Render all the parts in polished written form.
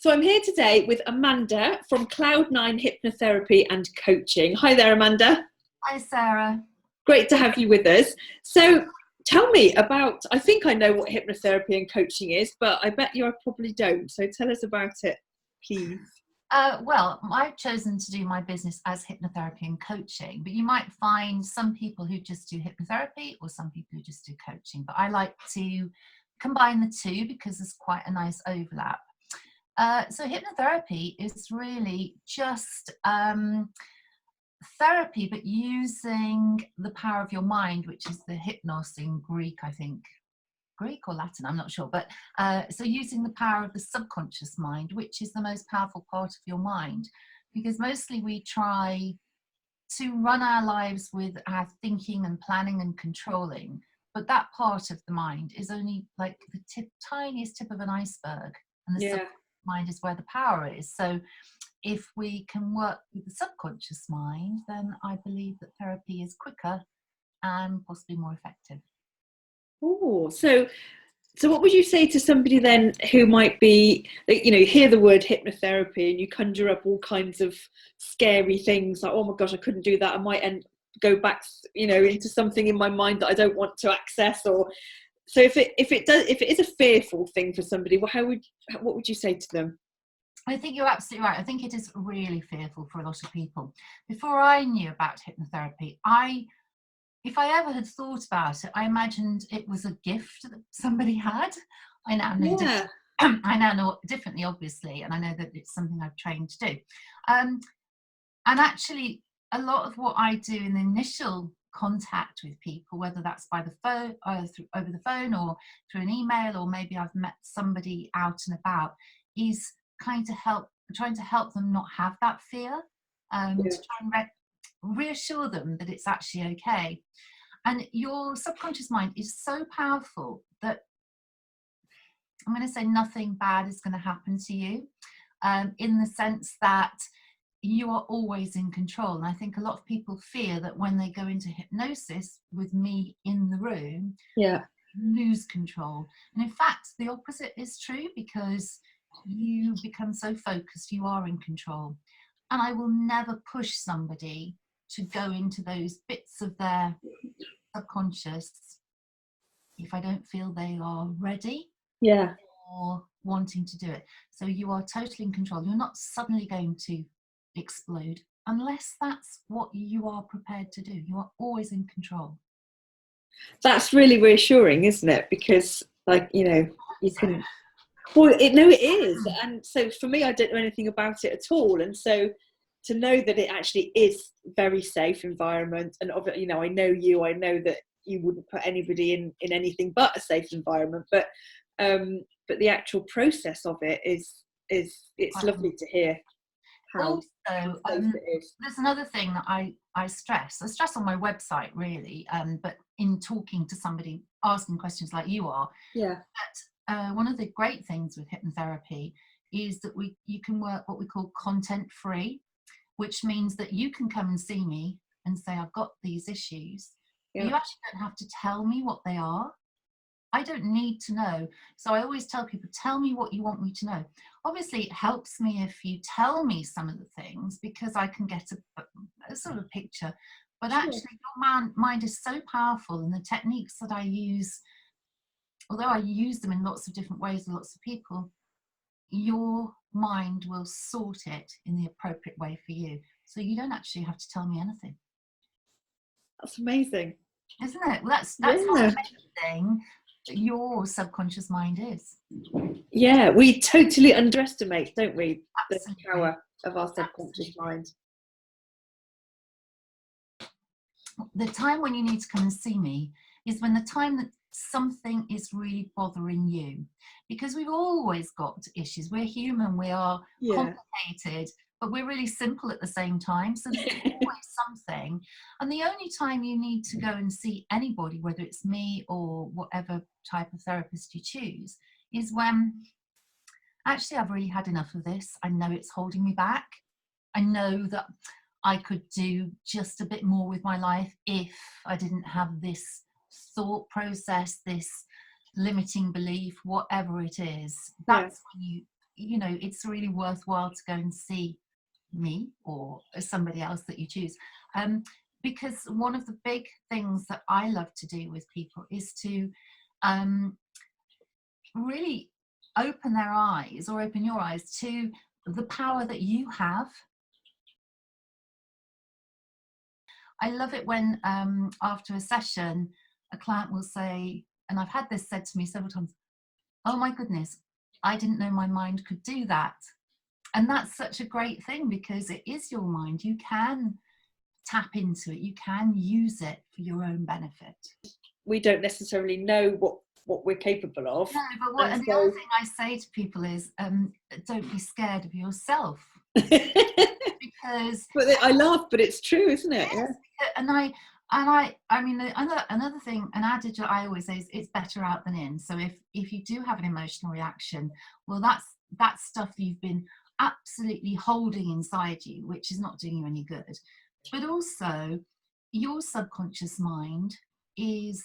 So I'm here today with Amanda from Cloud9 Hypnotherapy and Coaching. Hi there, Amanda. Hi, Sarah. Great to have you with us. So tell me about, I think I know what hypnotherapy and coaching is, but I bet you I probably don't. So tell us about it, please. Well, I've chosen to do my business as hypnotherapy and coaching, but you might find some people who just do hypnotherapy or some people who just do coaching. But I like to combine the two because there's quite a nice overlap. So hypnotherapy is really just therapy, but using the power of your mind, which is the hypnos in Greek, I think. Greek or Latin, I'm not sure. But so using the power of the subconscious mind, which is the most powerful part of your mind, because mostly we try to run our lives with our thinking and planning and controlling. But that part of the mind is only like the tiniest tip of an iceberg. And the subconscious mind is where the power is. So if we can work with the subconscious mind, then I believe that therapy is quicker and possibly more effective. Oh, so what would you say to somebody then who might be, hear the word hypnotherapy and you conjure up all kinds of scary things like, oh my gosh, I couldn't do that. I might go back, into something in my mind that I don't want to access. Or so if it is a fearful thing for somebody, what would you say to them? I think you're absolutely right. I think it is really fearful for a lot of people. Before I knew about hypnotherapy, if I ever had thought about it, I imagined it was a gift that somebody had. I now know differently, obviously, and I know that it's something I've trained to do. And actually, a lot of what I do in the initial contact with people, whether that's by the phone, over the phone, or through an email, or maybe I've met somebody out and about, is trying to help them not have that fear, to try and reassure them that it's actually okay. And your subconscious mind is so powerful that I'm going to say nothing bad is going to happen to you, in the sense that you are always in control. And I think a lot of people fear that when they go into hypnosis with me in the room, lose control. And in fact, the opposite is true, because you become so focused, you are in control. And I will never push somebody to go into those bits of their subconscious if I don't feel they are ready or wanting to do it. So you are totally in control. You're not suddenly going to explode unless that's what you are prepared to do. You are always in control. That's really reassuring, isn't it? Because you can, it is. And so for me, I don't know anything about it at all, and so to know that it actually is very safe environment, and obviously, I know that you wouldn't put anybody in anything but a safe environment, but the actual process of it is lovely to hear. Also, there's another thing that I stress on my website, really, but in talking to somebody, asking questions like you are, that one of the great things with hypnotherapy is that you can work what we call content free, which means that you can come and see me and say, I've got these issues. But you actually don't have to tell me what they are. I don't need to know. So I always tell people, tell me what you want me to know. Obviously, it helps me if you tell me some of the things, because I can get a sort of picture. But actually, your mind is so powerful, and the techniques that I use, although I use them in lots of different ways with lots of people, your mind will sort it in the appropriate way for you. So you don't actually have to tell me anything. That's amazing. Isn't it? Well, that's how amazing your subconscious mind is. Yeah, we totally underestimate, don't we, the power of our subconscious mind. The time when you need to come and see me is when the time that something is really bothering you, because we've always got issues. We're human, we are complicated, but we're really simple at the same time. So there's always something. And the only time you need to go and see anybody, whether it's me or whatever type of therapist you choose, is when actually I've really had enough of this. I know it's holding me back. I know that I could do just a bit more with my life if I didn't have this thought process, this limiting belief, whatever it is. That's when it's really worthwhile to go and see me or somebody else that you choose. Because one of the big things that I love to do with people is to really open their eyes, or open your eyes to the power that you have. I love it when after a session, a client will say, and I've had this said to me several times, oh my goodness, I didn't know my mind could do that. And that's such a great thing, because it is your mind. You can tap into it. You can use it for your own benefit. We don't necessarily know what we're capable of. No, but the other thing I say to people is, don't be scared of yourself. Because I laugh, but it's true, isn't it? Yes, yeah. I mean, another thing, an adage that I always say is, it's better out than in. So if you do have an emotional reaction, well, that's stuff you've been absolutely holding inside you, which is not doing you any good. But also, your subconscious mind is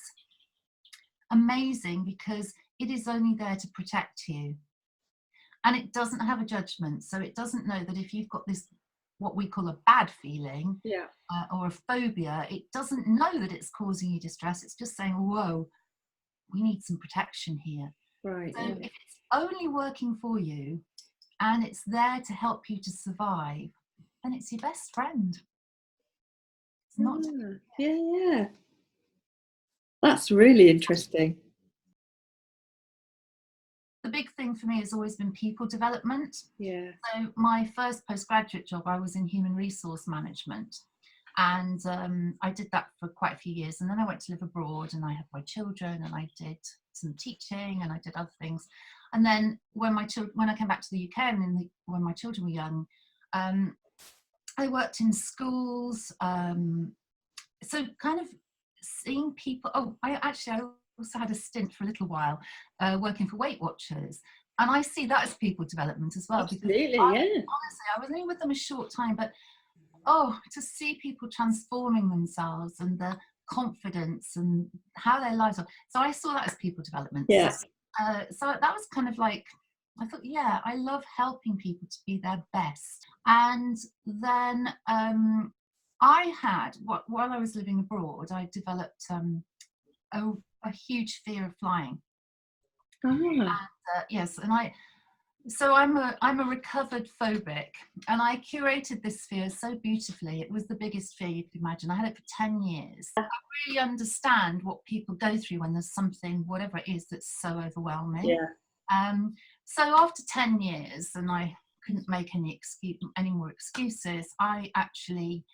amazing, because it is only there to protect you, and it doesn't have a judgment. So it doesn't know that if you've got this, what we call a bad feeling, or a phobia, it doesn't know that it's causing you distress. It's just saying, whoa, we need some protection here. Right. So if it's only working for you and it's there to help you to survive, then it's your best friend. It's not. Yeah. That's really interesting. The big thing for me has always been people development. Yeah. So my first postgraduate job, I was in human resource management, and I did that for quite a few years. And then I went to live abroad, and I had my children, and I did some teaching, and I did other things. And then when I came back to the UK, and when my children were young, I worked in schools. So kind of seeing people. I also had a stint for a little while working for Weight Watchers, and I see that as people development as well. Absolutely, Honestly, I was only with them a short time, but to see people transforming themselves, and the confidence and how their lives are. So I saw that as people development. Yes. So that was kind of like, I thought, yeah, I love helping people to be their best. And then I had, while I was living abroad, I developed a huge fear of flying. And, yes, and I'm a recovered phobic, and I curated this fear so beautifully. It was the biggest fear you could imagine. I had it for 10 years. I really understand what people go through when there's something, whatever it is, that's so overwhelming. Yeah. So after 10 years, and I couldn't make any more excuses, I actually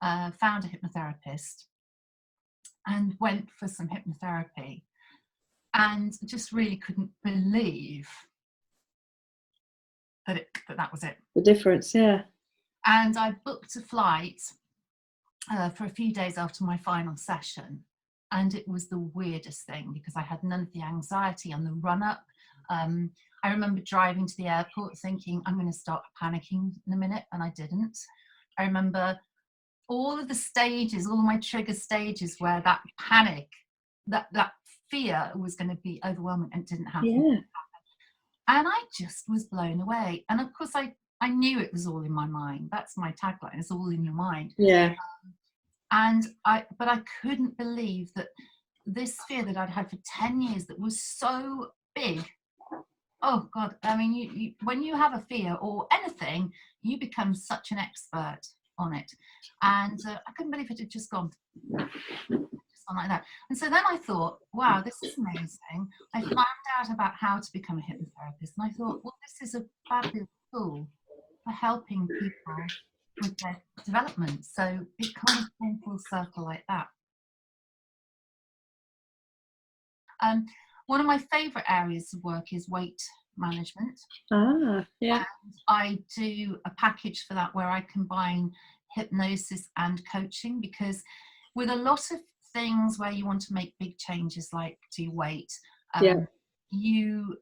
found a hypnotherapist and went for some hypnotherapy, and just really couldn't believe that was it. The difference, yeah. And I booked a flight for a few days after my final session, and it was the weirdest thing, because I had none of the anxiety on the run-up. I remember driving to the airport thinking, I'm going to start panicking in a minute, and I didn't. I remember all of the stages, all of my trigger stages, where that panic, that fear was going to be overwhelming, and it didn't happen. Yeah. And I just was blown away. And of course, I knew it was all in my mind. That's my tagline: it's all in your mind. Yeah. But I couldn't believe that this fear that I'd had for 10 years, that was so big. Oh God, I mean, you when you have a fear or anything, you become such an expert on it. And I couldn't believe it had just gone like that. And so then I thought, wow, this is amazing. I found out about how to become a hypnotherapist, and I thought, well, this is a fabulous tool for helping people with their development. So it kind of came full circle like that. One of my favorite areas of work is weight management. Yeah. And I do a package for that where I combine hypnosis and coaching, because with a lot of things where you want to make big changes, like to weight, you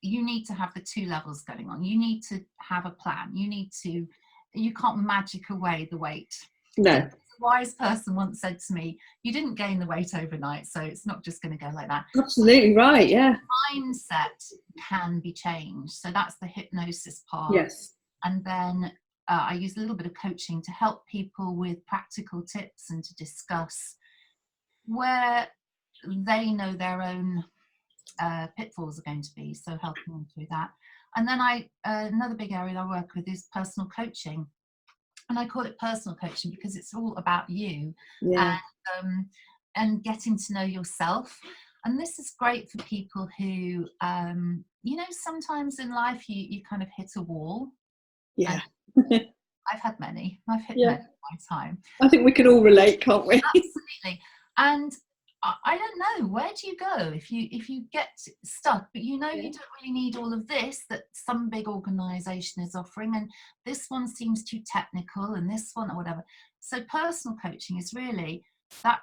need to have the two levels going on. You need to have a plan. You can't magic away the weight. No. wise person once said to me, you didn't gain the weight overnight, so it's not just going to go like that. Absolutely right, yeah. Mindset can be changed. So that's the hypnosis part. Yes. And then I use a little bit of coaching to help people with practical tips and to discuss where they know their own pitfalls are going to be, so helping them through that. And then another big area I work with is personal coaching, and I call it personal coaching because it's all about you. Yeah. And getting to know yourself. And this is great for people who sometimes in life you kind of hit a wall. Yeah. I've had many. I've hit many in my time. I think we can all relate, can't we? Absolutely. And I don't know, where do you go if you get stuck, but you don't really need all of this that some big organization is offering, and this one seems too technical and this one or whatever. So personal coaching is really that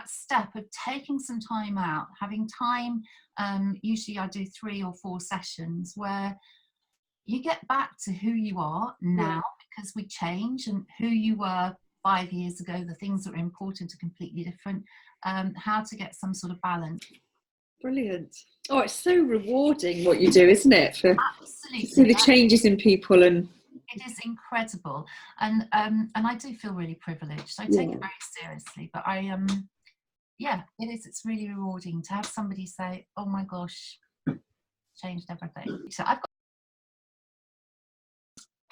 step of taking some time out, having time. Usually I do 3 or 4 sessions where you get back to who you are now, because we change, and who you were 5 years ago, the things that are important are completely different. How to get some sort of balance. Brilliant. Oh, it's so rewarding what you do, isn't it? Absolutely. To see the changes in people, and it is incredible. And I do feel really privileged. I take it very seriously, but it is. It's really rewarding to have somebody say, "Oh my gosh, changed everything." So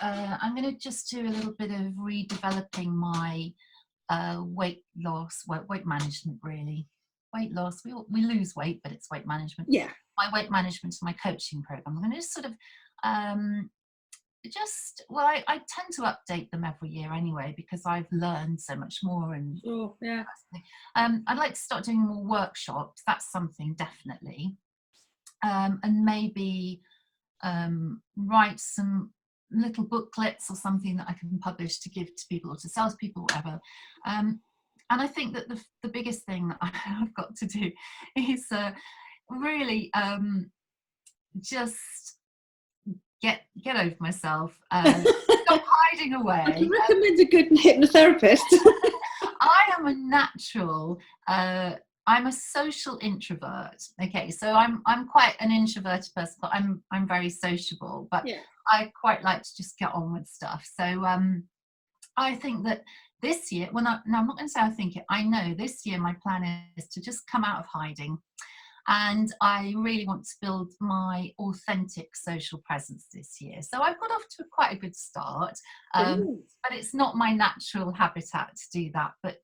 I'm going to just do a little bit of redeveloping my weight loss, weight management, really. Weight loss, we lose weight, but it's weight management. Yeah. My weight management and my coaching program. I'm going to just sort of I tend to update them every year anyway, because I've learned so much more. And I'd like to start doing more workshops. That's something, definitely. And maybe write some little booklets or something that I can publish to give to people or to sell to people, whatever. And I think that the biggest thing that I've got to do is really just get over myself, stop hiding away. I can recommend a good hypnotherapist. I am a natural. I'm a social introvert. Okay, so I'm quite an introverted person, but I'm very sociable. But I quite like to just get on with stuff. So I think that this year, I'm not going to say I think it. I know this year my plan is to just come out of hiding, and I really want to build my authentic social presence this year. So I've got off to quite a good start, but it's not my natural habitat to do that. But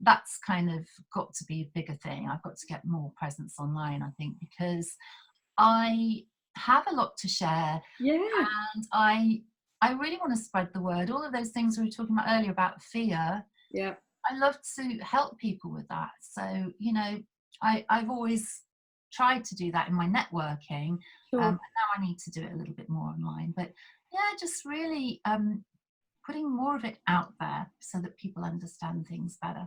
that's kind of got to be a bigger thing. I've got to get more presence online, I think, because I have a lot to share. Yeah. And I really want to spread the word. All of those things we were talking about earlier about fear. Yeah. I love to help people with that. So, I've always tried to do that in my networking. Sure. And now I need to do it a little bit more online. But just really putting more of it out there so that people understand things better.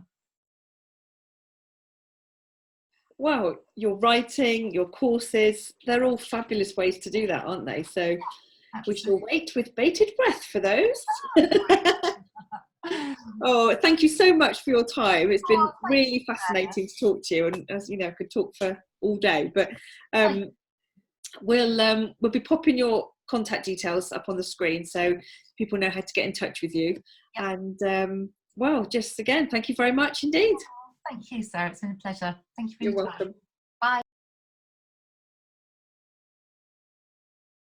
Well, your writing, your courses, they're all fabulous ways to do that, aren't they? So we shall wait with bated breath for those. Oh, thank you so much for your time. It's been really fascinating to talk to you, and as you know, I could talk for all day, but we'll be popping your contact details up on the screen so people know how to get in touch with you. And just again, thank you very much indeed. Thank you, Sarah. It's been a pleasure. Thank you for your your time. Welcome.